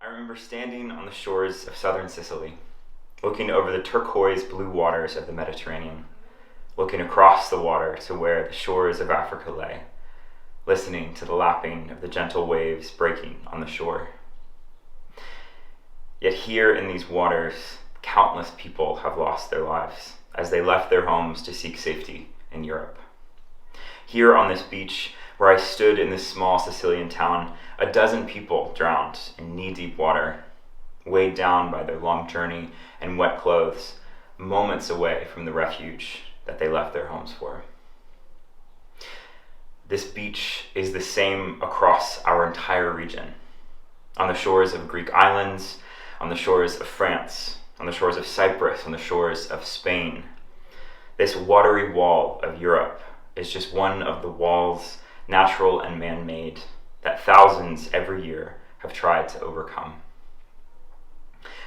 I remember standing on the shores of southern Sicily, looking over the turquoise blue waters of the Mediterranean, looking across the water to where the shores of Africa lay, listening to the lapping of the gentle waves breaking on the shore. Yet here in these waters, countless people have lost their lives as they left their homes to seek safety in Europe. Here on this beach, where I stood in this small Sicilian town, a dozen people drowned in knee-deep water, weighed down by their long journey and wet clothes, moments away from the refuge that they left their homes for. This beach is the same across our entire region, on the shores of Greek islands, on the shores of France, on the shores of Cyprus, on the shores of Spain. This watery wall of Europe is just one of the walls, natural and man-made, that thousands every year have tried to overcome.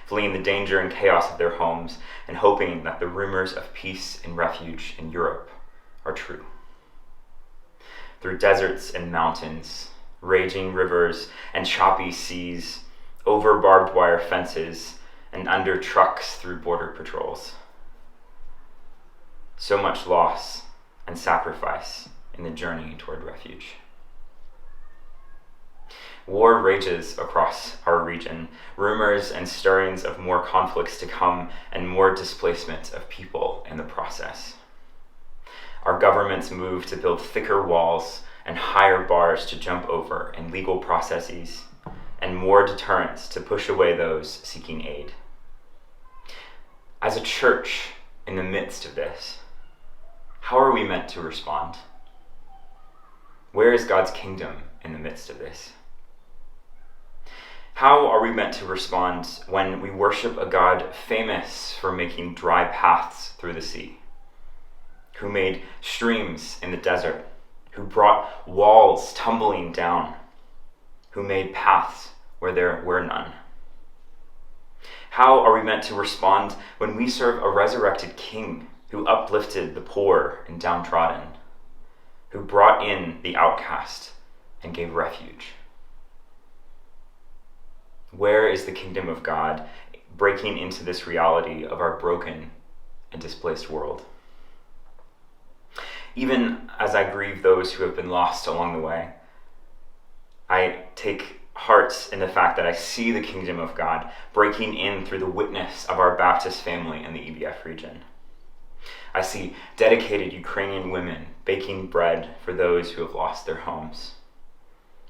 Fleeing the danger and chaos of their homes and hoping that the rumors of peace and refuge in Europe are true. Through deserts and mountains, raging rivers and choppy seas, over barbed wire fences and under trucks through border patrols. So much loss and sacrifice in the journey toward refuge. War rages across our region, rumors and stirrings of more conflicts to come and more displacement of people in the process. Our governments move to build thicker walls and higher bars to jump over in legal processes, and more deterrents to push away those seeking aid. As a church in the midst of this, how are we meant to respond? Where is God's kingdom in the midst of this? How are we meant to respond when we worship a God famous for making dry paths through the sea, who made streams in the desert, who brought walls tumbling down, who made paths where there were none? How are we meant to respond when we serve a resurrected King who uplifted the poor and downtrodden, who brought in the outcast and gave refuge? Where is the kingdom of God breaking into this reality of our broken and displaced world? Even as I grieve those who have been lost along the way, I take heart in the fact that I see the kingdom of God breaking in through the witness of our Baptist family in the EBF region. I see dedicated Ukrainian women baking bread for those who have lost their homes.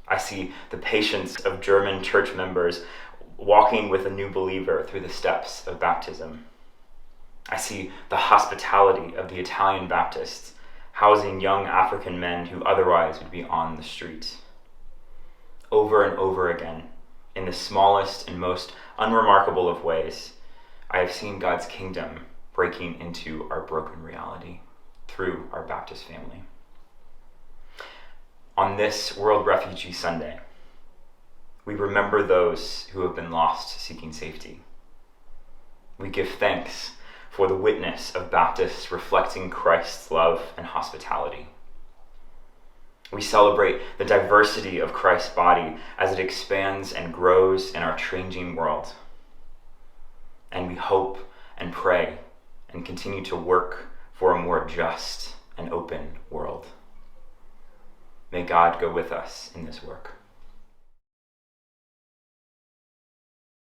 I see the patience of German church members walking with a new believer through the steps of baptism. I see the hospitality of the Italian Baptists housing young African men who otherwise would be on the street. Over and over again, in the smallest and most unremarkable of ways, I have seen God's kingdom breaking into our broken reality through our Baptist family. On this World Refugee Sunday, we remember those who have been lost seeking safety. We give thanks for the witness of Baptists reflecting Christ's love and hospitality. We celebrate the diversity of Christ's body as it expands and grows in our changing world. And we hope and pray and continue to work for a more just and open world. May God go with us in this work.